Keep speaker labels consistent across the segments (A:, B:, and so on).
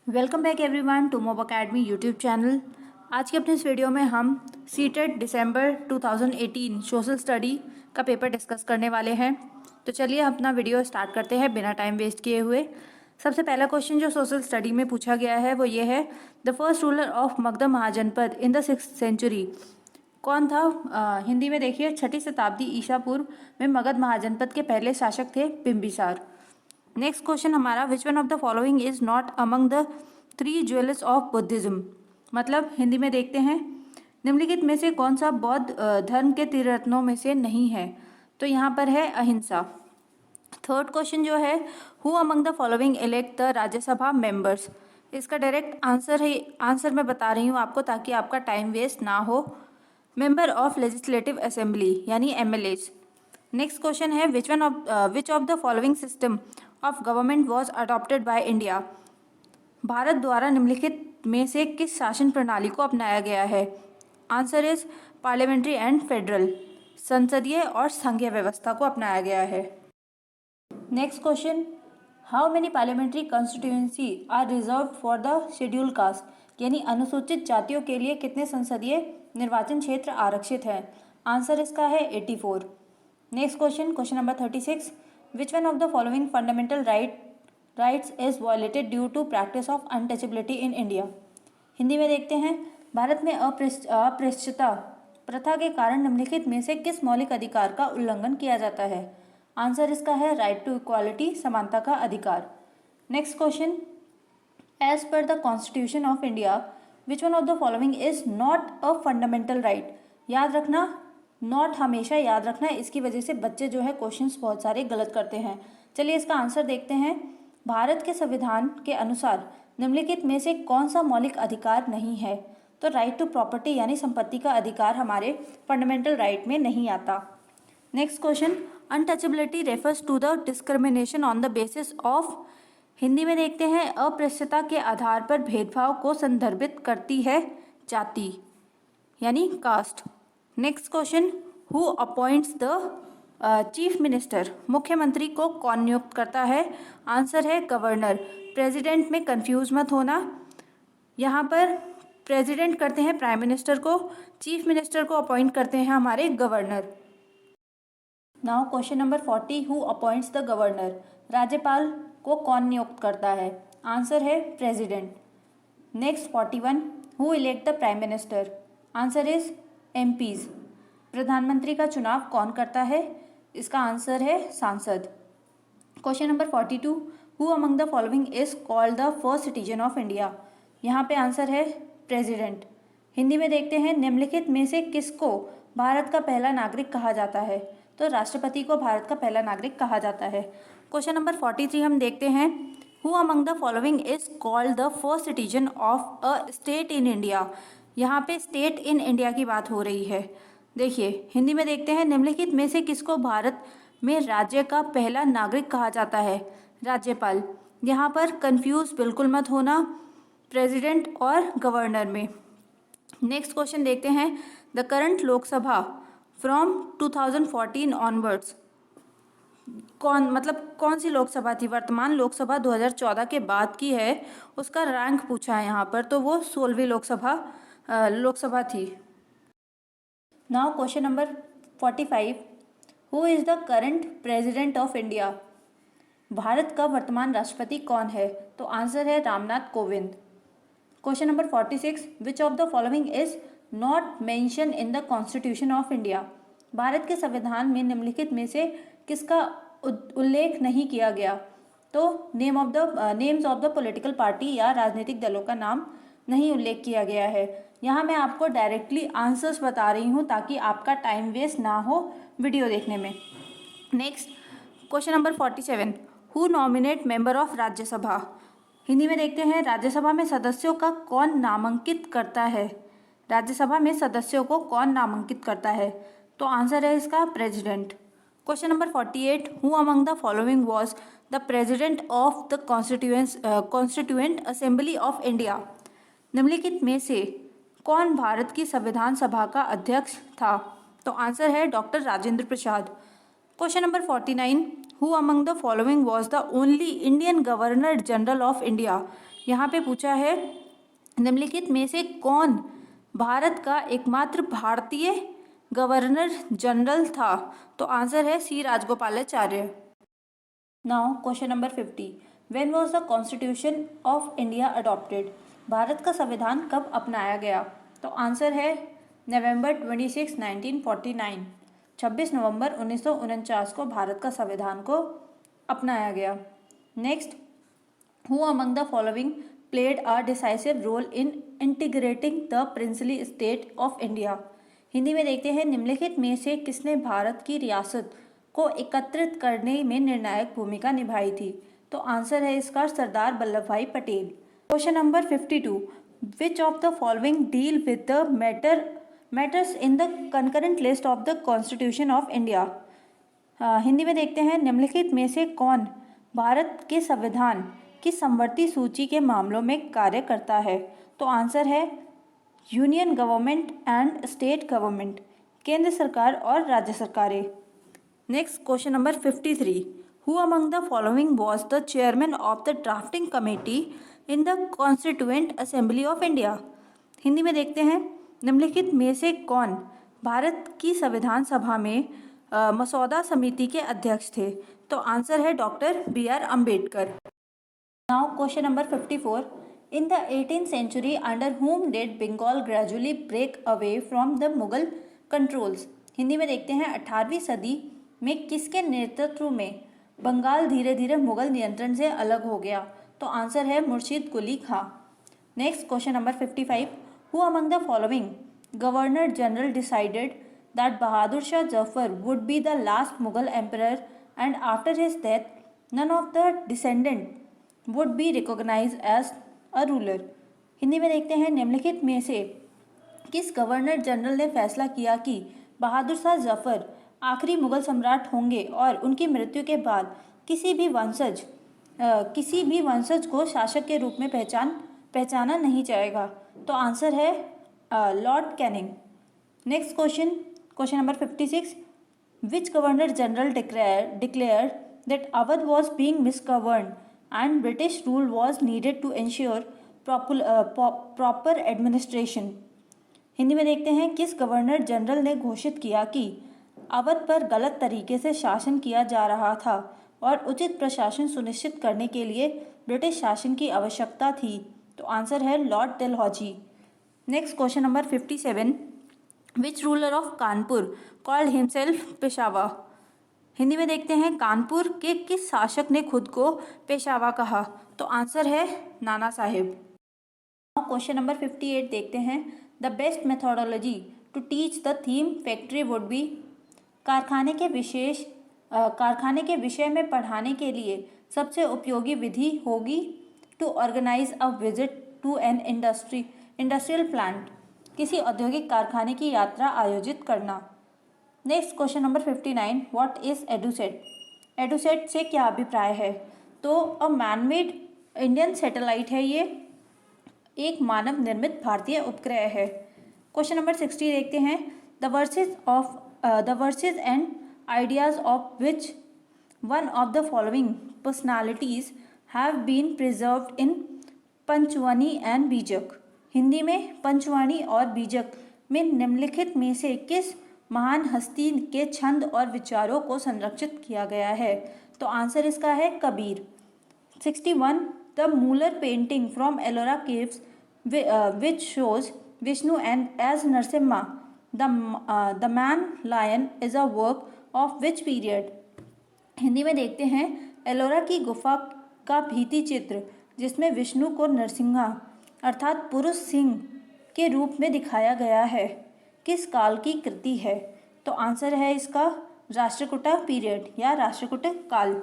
A: Welcome back everyone to Mob Academy YouTube channel. आज के अपने इस वीडियो में हम सीटेट दिसंबर 2018 सोशल स्टडी का पेपर डिस्कस करने वाले हैं। तो चलिए अपना वीडियो स्टार्ट करते हैं बिना टाइम वेस्ट किए हुए। सबसे पहला क्वेश्चन जो सोशल स्टडी में पूछा गया है वो ये है, the first ruler of Magadh Mahajanapada in the 6th century कौन था? हिंदी में देखिए, 6ठी शताब्दी ईसा पूर्व में मगध महाजनपद के पहले शासक थे बिंबिसार। नेक्स्ट क्वेश्चन हमारा, विच one of the following is not among the 3 jewellers of Buddhism. मतलब हिंदी में देखते हैं, निम्नलिखित में से कौन सा बौद्ध धर्म के त्रिरत्नों में से नहीं है? तो यहाँ पर है अहिंसा। थर्ड क्वेश्चन जो है, who among the following elect the Rajya Sabha members. इसका डायरेक्ट आंसर मैं बता रही हूँ आपको ताकि आपका टाइम वेस्ट ना हो। मेंबर ऑफ लेजिस्लेटिव असेंबली यानी एमएलएज। नेक्स्ट क्वेश्चन है, विच of the following system of government was adopted by India. Bharat द्वारा निम्नलिखित में से किस शासन प्रणाली को अपनाया गया है? Answer is parliamentary and federal, संसदीय और संघीय व्यवस्था को अपनाया गया है। Next question, how many parliamentary constituency are reserve for the schedule caste. यानी अनुसूचित जातियों के लिए कितने संसदीय निर्वाचन क्षेत्र आरक्षित हैं? आंसर इसका है 84। Next question number 36, which one of the following fundamental rights is violated due to practice of untouchability in India. Hindi में देखते हैं, भारत में अपृष्ठता प्रथा के कारण निम्नलिखित में से किस मौलिक अधिकार का उल्लंघन किया जाता है? आंसर इसका है राइट टू इक्वालिटी, समानता का अधिकार। Next question, as per the constitution of India which one of the following is not a fundamental right. याद रखना, नॉट हमेशा याद रखना, इसकी वजह से बच्चे जो है क्वेश्चंस बहुत सारे गलत करते हैं। चलिए इसका आंसर देखते हैं। भारत के संविधान के अनुसार निम्नलिखित में से कौन सा मौलिक अधिकार नहीं है? तो राइट टू प्रॉपर्टी यानी संपत्ति का अधिकार हमारे फंडामेंटल राइट में नहीं आता। Next question, untouchability refers to the discrimination on the basis of. Hindi में देखते हैं, अपृष्ठता के आधार पर भेदभाव को संदर्भित करती है जाति यानी caste. Next question, who appoints the chief minister. मुख्यमंत्री को कौन नियुक्त करता है? आंसर है गवर्नर। प्रेसिडेंट में कंफ्यूज मत होना, यहाँ पर प्रेसिडेंट करते हैं प्राइम मिनिस्टर को, चीफ मिनिस्टर को अपॉइंट करते हैं हमारे governor. Now question number 40, who appoints the governor. राज्यपाल को कौन नियुक्त करता है? आंसर है president. Next 41, who elect the prime minister. Answer is MPs. प्रधानमंत्री का चुनाव कौन करता है? इसका आंसर है सांसद। Question number 42, who among the following is called the first citizen of India. यहाँ पे आंसर है प्रेसिडेंट। हिंदी में देखते हैं, निम्नलिखित में से किसको भारत का पहला नागरिक कहा जाता है? तो राष्ट्रपति को भारत का पहला नागरिक कहा जाता है। क्वेश्चन नंबर 43 हम देखते हैं, who among the following is called the first citizen of a state in India. यहाँ पे स्टेट इन इंडिया की बात हो रही है। देखिए हिंदी में देखते हैं, निम्नलिखित में से किसको भारत में राज्य का पहला नागरिक कहा जाता है? राज्यपाल। यहाँ पर कंफ्यूज बिल्कुल मत होना प्रेसिडेंट और गवर्नर में। नेक्स्ट क्वेश्चन देखते हैं, the current Lok Sabha from 2014 onwards. कौन सी लोकसभा थी? वर्तमान लोकसभा 2014 के बाद की है, उसका रैंक पूछा है यहाँ पर, तो वो 16वीं लोकसभा थी। Now question number 45, who is the current president of India. Bharat का वर्तमान राष्ट्रपति कौन है? तो आंसर है Ramnath Kovind. Question number 46, which of the following is not mention in the constitution of India. Bharat के संविधान में निम्नलिखित में से किसका उल्लेख नहीं किया गया? तो names of the political party या राजनीतिक दलों का नाम नहीं उल्लेख किया गया है। यहाँ मैं आपको डायरेक्टली आंसर्स बता रही हूँ ताकि आपका टाइम वेस्ट ना हो वीडियो देखने में। Next question number 47, who nominate member of Rajya Sabha. Hindi में देखते हैं, राज्यसभा में सदस्यों का कौन नामांकित करता है? राज्यसभा में सदस्यों को कौन नामांकित करता है? तो आंसर है इसका president. Question number 48, who among the following was the president of the constituent assembly of India. निम्नलिखित में से कौन भारत की संविधान सभा का अध्यक्ष था? तो आंसर है doctor Rajendra Prasad. Question number 49, who among the following was the only Indian governor general of India. यहाँ पे पूछा है निम्नलिखित में से कौन भारत का एकमात्र भारतीय गवर्नर जनरल था? तो आंसर है C Rajagopalachari. Now question number 50, when was the constitution of India adopted? Bharat का संविधान कब अपनाया गया? तो आंसर है नवंबर 26, 1949। 26 नवंबर 1949 को भारत का संविधान को अपनाया गया। Next, who among the following played a decisive role in integrating the princely state of India? Hindi में देखते हैं निम्नलिखित में से किसने भारत की रियासत को एकत्रित करने में निर्णायक भूमिका निभाई थी? तो आंसर है इसका सरदार वल्लभ भाई Patel. Question number 52, which of the following deal with the matters in the concurrent list of the constitution of India? Hindi में देखते हैं निम्नलिखित में से कौन भारत के संविधान की समवर्ती सूची के मामलों में कार्य करता है? तो आंसर है union government and state government, केंद्र सरकार और राज्य सरकारें। Next question number 53, who among the following was the chairman of the drafting committee in the constituent assembly of India? Hindi में देखते हैं निम्नलिखित में से कौन भारत की संविधान सभा में मसौदा समिति के अध्यक्ष थे? तो आंसर है doctor BR Ambedkar. Now question number 54, in the 18th century under whom did Bengal gradually break away from the Mughal controls? Hindi में देखते हैं 18वीं सदी में किसके नेतृत्व में बंगाल धीरे धीरे मुगल नियंत्रण से अलग हो गया? तो आंसर है Murshid Quli Khan. Next question number 55, who among the following governor general decided that Bahadur Shah Zafar would be the last Mughal emperor and after his death none of the descendant would be recognised as a ruler? Hindi में देखते हैं निम्नलिखित में से किस governor general ने फैसला किया कि बहादुर शाह जफर आखिरी मुगल सम्राट होंगे और उनकी मृत्यु के बाद किसी भी वंशज को शासक के रूप में पहचाना नहीं जाएगा? तो आंसर है Lord Canning. Next question number 56, which governor general declare that Awadh was being misgoverned and British rule was needed to ensure proper administration? Hindi में देखते हैं किस गवर्नर जनरल ने घोषित किया कि अवध पर गलत तरीके से शासन किया जा रहा था और उचित प्रशासन सुनिश्चित करने के लिए ब्रिटिश शासन की आवश्यकता थी? तो आंसर है Lord Dalhousie. Next question number 57, which ruler of Kanpur called himself Peshwa? Hindi में देखते हैं कानपुर के किस शासक ने खुद को पेशावा कहा? तो आंसर है नाना साहेब। क्वेश्चन नंबर 58 देखते हैं, the best methodology to teach the theme factory would be? कारखाने के विषय में पढ़ाने के लिए सबसे उपयोगी विधि होगी to organise a visit to an industrial plant, किसी औद्योगिक कारखाने की यात्रा आयोजित करना। Next question number 59, what is EDUSAT? EDUSAT से क्या अभिप्राय है? तो अ मैनमेड इंडियन सैटेलाइट है, ये एक मानव निर्मित भारतीय उपग्रह है। क्वेश्चन नंबर 60 देखते हैं, the verses and ideas of which one of the following personalities have been preserved in Panchvani and Bijak? Hindi में पंचवाणी और बीजक में निम्नलिखित में से किस महान हस्ती के छंद और विचारों को संरक्षित किया गया है? तो आंसर इसका है Kabir. 61, the mural painting from Ellora caves which shows Vishnu and as Narasimha the man lion is a work of which period? Hindi में देखते हैं एलोरा की गुफा का भित्ति चित्र जिसमें विष्णु को नरसिंहा अर्थात पुरुष सिंह के रूप में दिखाया गया है, किस काल की कृति है? तो आंसर है इसका राष्ट्रकूटा पीरियड या राष्ट्रकूट काल।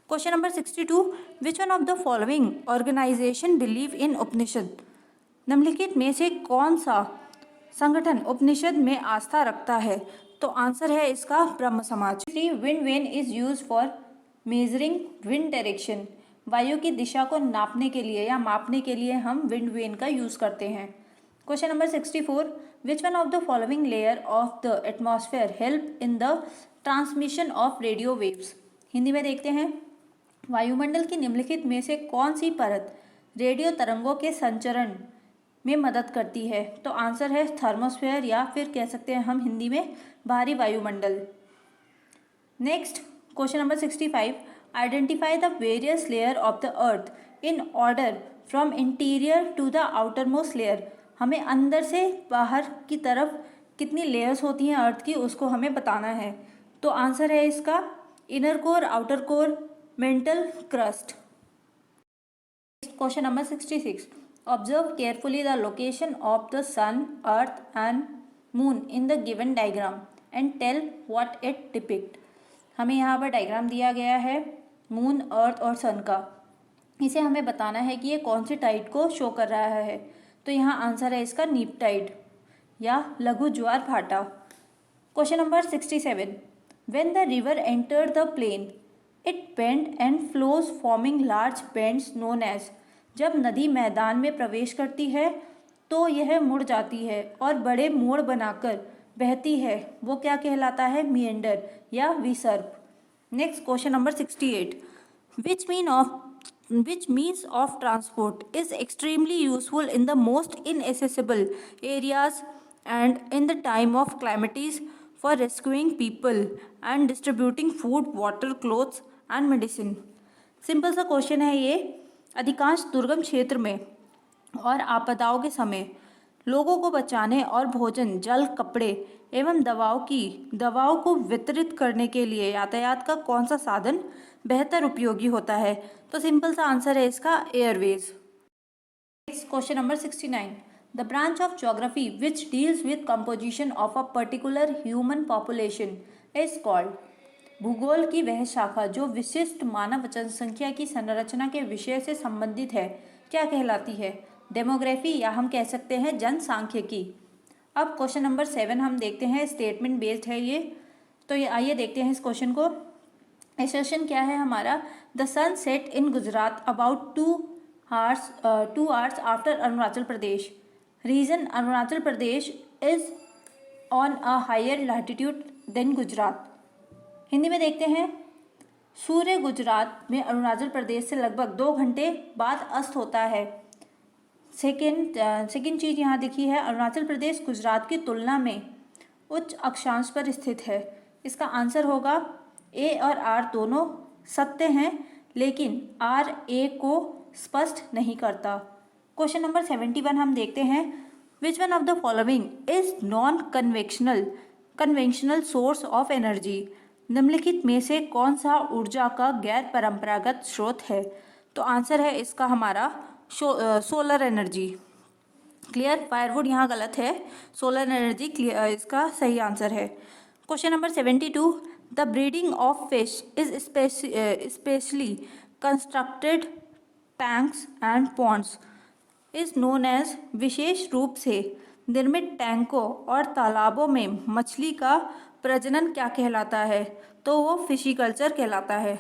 A: Question number 62, which one of the following organisation believe in Upanishad? निम्नलिखित में से कौन सा संगठन उपनिषद में आस्था रखता है? तो आंसर है इसका ब्रह्म समाज। Wind vane is use for measuring wind direction, वायु की दिशा को नापने के लिए या मापने के लिए हम विंड वेन का यूज करते हैं। Question number 64, which one of the following layer of the atmosphere help in the transmission of radio waves? Hindi में देखते हैं वायुमंडल की निम्नलिखित में से कौन सी परत रेडियो तरंगों के संचरण में मदद करती है? तो आंसर है थर्मोस्फेयर, या फिर कह सकते हैं हम हिंदी में बाहरी वायुमंडल। Next question number 65, identify the various layer of the earth in order from interior to the outermost layer. हमें अंदर से बाहर की तरफ कितनी लेयर्स होती हैं अर्थ की, उसको हमें बताना है। तो आंसर है इसका inner core, outer core, mantle, crust. Question number 66, observe carefully the location of the sun, earth and moon in the given diagram and tell what it depict. हमें यहाँ पर डायग्राम दिया गया है मून, अर्थ और सन का। इसे हमें बताना है कि ये कौन सी टाइड को शो कर रहा है। तो यहाँ आंसर है इसका नीप टाइड या लघु ज्वार भाटा। Question number 67, when the river enter the plain it bend and flows forming large bends known as. जब नदी मैदान में प्रवेश करती है तो यह मुड़ जाती है और बड़े मोड़ बनाकर बहती है, वो क्या कहलाता है? मिएंडर या विसर्प। Next question number 68, which means of transport is extremely useful in the most inaccessible areas and in the time of calamities for rescuing people and distributing food, water, clothes and medicine। Simple सा question है ये। अधिकांश दुर्गम क्षेत्र में और आपदाओं के समय लोगों को बचाने और भोजन, जल, कपड़े एवं दवाओं को वितरित करने के लिए यातायात का कौन सा साधन बेहतर उपयोगी होता है? तो सिंपल सा आंसर है इसका Airways. Next question number 69, the branch of geography which deals with composition of a particular human population is called. भूगोल की वह शाखा जो विशिष्ट मानव जनसंख्या की संरचना के विषय से संबंधित है क्या कहलाती है? डेमोग्राफी, या हम कह सकते हैं जनसांख्यिकी। अब क्वेश्चन नंबर 7 हम देखते हैं, स्टेटमेंट बेस्ड है ये। तो ये आइए देखते हैं इस क्वेश्चन को। एसर्शन क्या है हमारा? The sun set in Gujarat about 2 hours after Arunachal Pradesh. Reason Arunachal Pradesh is on a higher latitude than Gujarat. Hindi में देखते हैं, सूर्य गुजरात में अरुणाचल प्रदेश से लगभग 2 घंटे बाद अस्त होता है। सेकेंड चीज़ यहाँ लिखी है, अरुणाचल प्रदेश गुजरात की तुलना में उच्च अक्षांश पर स्थित है। इसका आंसर होगा ए और आर दोनों सत्य हैं, लेकिन आर ए को स्पष्ट नहीं करता। क्वेश्चन नंबर 71 हम देखते हैं, विच one of the following is non conventional source of energy. निम्नलिखित में से कौन सा ऊर्जा का गैर परंपरागत स्रोत है? तो आंसर है इसका हमारा सोलर एनर्जी। क्लियर? फायरवुड यहाँ गलत है, सोलर एनर्जी इसका सही आंसर है। Question number 72, the breeding of fish is specially constructed tanks and ponds is known as. विशेष रूप से निर्मित टैंकों और तालाबों में मछली का प्रजनन क्या कहलाता है? तो वो फिशिकल्चर कहलाता है।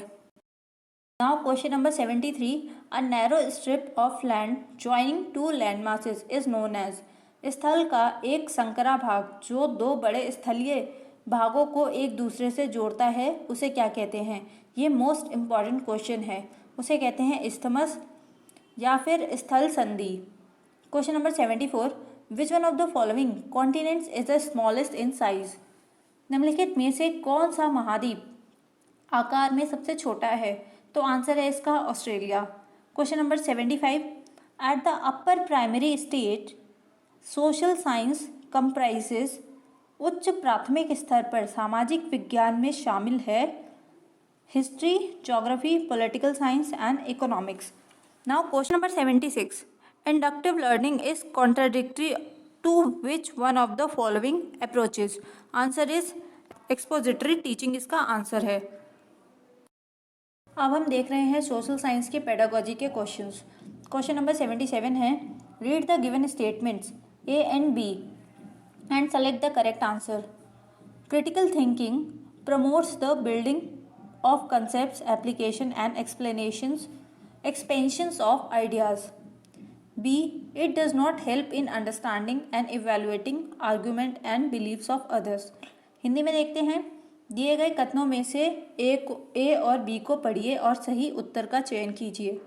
A: Now question number 73, a narrow strip of land joining 2 land masses is known as. स्थल का एक संकरा भाग जो 2 बड़े स्थलीय भागों को एक दूसरे से जोड़ता है उसे क्या कहते हैं? ये मोस्ट इम्पॉर्टेंट क्वेश्चन है। उसे कहते हैं इस्थमस या फिर स्थल संधि। Question number 74, which one of the following continents is the smallest in size. निम्नलिखित में से कौन सा महाद्वीप आकार में सबसे छोटा है? तो आंसर है इसका Australia. Question number 75, at the upper primary stage social science comprises. उच्च प्राथमिक स्तर पर सामाजिक विज्ञान में शामिल है history, geography, political science and economics. Now question number 76, inductive learning is contradictory to which one of the following approaches. Answer is expository teaching इसका आंसर है। अब हम देख रहे हैं सोशल साइंस के पेडागोजी के क्वेश्चंस। क्वेश्चन नंबर 77 है, read the given statements A and B and select the correct answer. Critical thinking promotes the building of concepts, application and expansions of ideas. B. It does not help in understanding and evaluating argument and beliefs of others. Hindi में देखते हैं, दिए गए कथनों में से ए और B को पढ़िए और सही उत्तर का चयन कीजिए।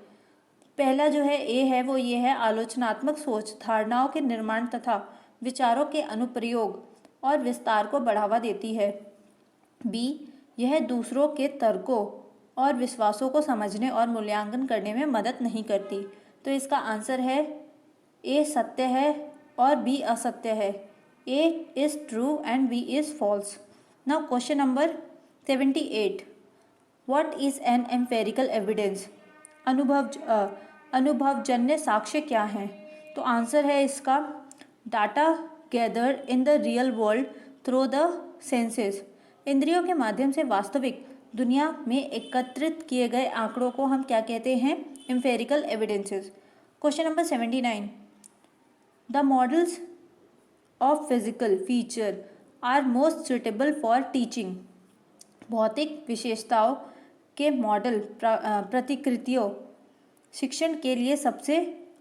A: पहला जो है ए है वो ये है, आलोचनात्मक सोच धारणाओं के निर्माण तथा विचारों के अनुप्रयोग और विस्तार को बढ़ावा देती है। बी, यह दूसरों के तर्कों और विश्वासों को समझने और मूल्यांकन करने में मदद नहीं करती। तो इसका आंसर है ए सत्य है और बी असत्य है। A is true and B is false. Now question number 78, what is an empirical evidence? अनुभवजन्य साक्ष्य क्या है? तो आंसर है इसका data gathered in the real world through the senses. इंद्रियों के माध्यम से वास्तविक दुनिया में एकत्रित किए गए आंकड़ों को हम क्या कहते हैं? Empirical evidences. Question number 79, the models of physical feature are most suitable for teaching. भौतिक विशेषताओं के मॉडल प्रतिकृतियों शिक्षण के लिए सबसे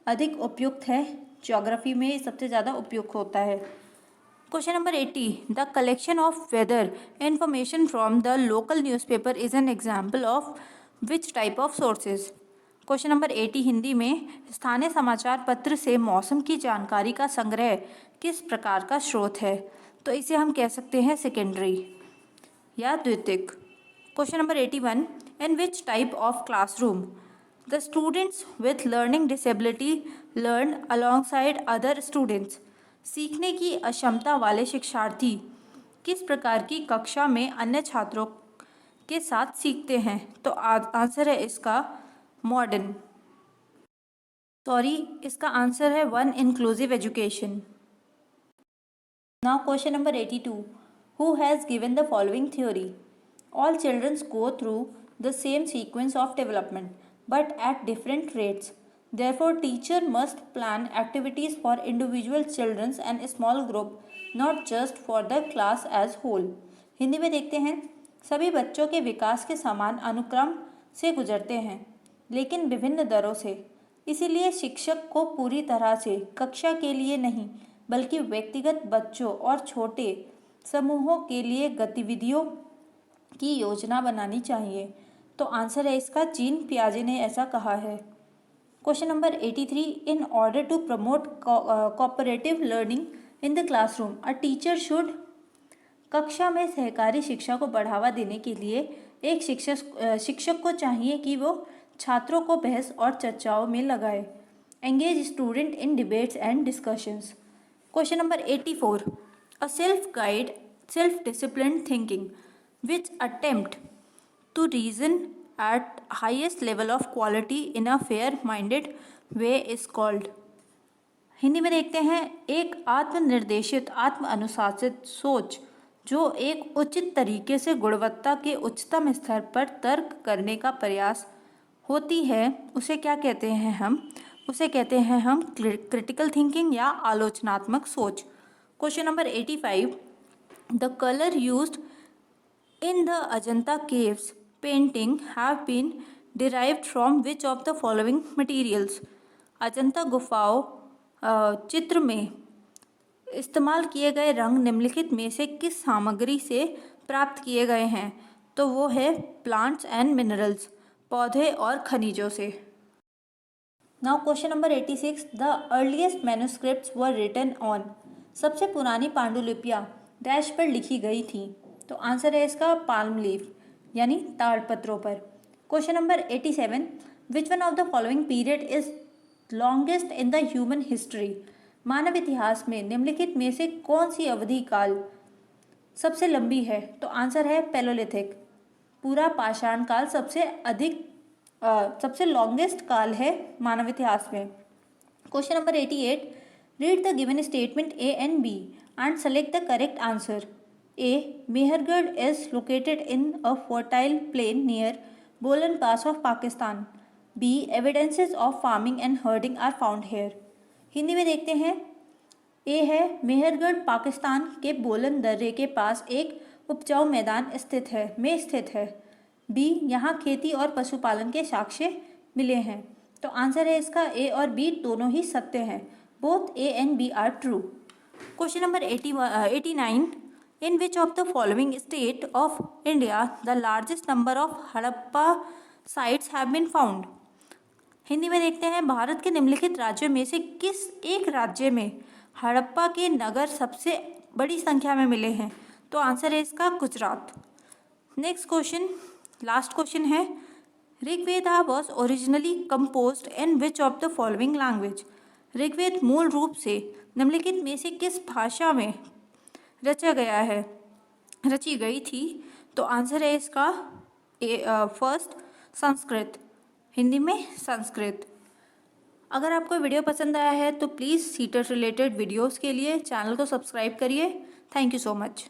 A: अधिक उपयुक्त है। ज्योग्राफी में सबसे ज़्यादा उपयुक्त होता है। Question number 80, the collection of weather information from the local newspaper is an example of which type of sources? Question number 80 Hindi में, स्थानीय समाचार पत्र से मौसम की जानकारी का संग्रह किस प्रकार का स्रोत है? तो इसे हम कह सकते हैं सेकेंडरी या द्वितीयक। Question number 81, in which type of classroom the students with learning disability learn alongside other students? सीखने की अक्षमता वाले शिक्षार्थी किस प्रकार की कक्षा में अन्य छात्रों के साथ सीखते हैं? तो आंसर है इसका मॉडर्न, इसका आंसर है 1, inclusive education. Now question number 82, who has given the following theory? All childrens go through the same sequence of development but at different rates, therefore teacher must plan activities for individual children and small group, not just for the class as whole। Hindi में देखते हैं, सभी बच्चों के विकास के समान अनुक्रम से गुजरते हैं लेकिन विभिन्न दरों से, इसीलिए शिक्षक को पूरी तरह से कक्षा के लिए नहीं बल्कि व्यक्तिगत बच्चों और छोटे समूहों के लिए गतिविधियों की योजना बनानी चाहिए। तो आंसर है इसका जीन पियाजे ने ऐसा कहा है। Question number 83, in order to promote cooperative learning in the classroom a teacher should. कक्षा में सहकारी शिक्षा को बढ़ावा देने के लिए एक शिक्षक को चाहिए कि वो छात्रों को बहस और चर्चाओं में लगाए। Engage student in debates and discussions. Question number 84, a self discipline thinking which attempt to reason at highest level of quality in a fair-minded way is called। Hindi में देखते हैं, एक आत्मनिर्देशित आत्म अनुशासित सोच जो एक उचित तरीके से गुणवत्ता के उच्चतम स्तर पर तर्क करने का प्रयास होती है, उसे क्या कहते हैं हम? उसे कहते हैं हम क्रिटिकल थिंकिंग या आलोचनात्मक सोच। Question number 85, the colour used in the Ajanta caves painting have been derived from which of the following materials? Ajanta गुफाओं चित्र में इस्तेमाल किए गए रंग निम्नलिखित में से किस सामग्री से प्राप्त किए गए हैं? तो वो है प्लांट्स एंड मिनरल्स, पौधे और खनिजों से। Now question number 86, the earliest manuscripts were written on. सबसे पुरानी पांडुलिपियाँ डैश पर लिखी गई थी। तो आंसर है इसका पाल्म लीफ यानी ताड़पत्रों पर। Question number 87, which one of the following period is longest in the human history? मानव इतिहास में निम्नलिखित में से कौन सी अवधि काल सबसे लंबी है? तो आंसर है पैलोलिथिक। पूरा पाषाण काल सबसे लॉन्गेस्ट काल है मानव इतिहास में। Question number 88, read the given statement A and B and select the correct answer. A, Mehergarh is located in a fertile plain near Bolan Pass of Pakistan. B, evidences of farming and herding are found here। Hindi में देखते हैं, A है मेहरगढ़ पाकिस्तान के बोलन दर्रे के पास एक उपजाऊ मैदान स्थित है। B, यहाँ खेती और पशुपालन के साक्ष्य मिले हैं। तो आंसर है इसका A और B दोनों ही सत्य हैं। Both A and B are true। Question number 89, in which of the following state of India the largest number of Harappa sites have been found? Hindi में देखते हैं, भारत के निम्नलिखित राज्यों में से किस एक राज्य में हड़प्पा के नगर सबसे बड़ी संख्या में मिले हैं? तो आंसर है इसका Gujarat. Next question, last question है, Rigveda was originally composed in which of the following language? Rigveda मूल रूप से निम्नलिखित में से किस भाषा में रची गई थी? तो आंसर है इसका फर्स्ट संस्कृत, हिंदी में संस्कृत। अगर आपको वीडियो पसंद आया है तो प्लीज़ सीटेट रिलेटेड वीडियोस के लिए चैनल को सब्सक्राइब करिए। Thank you so much.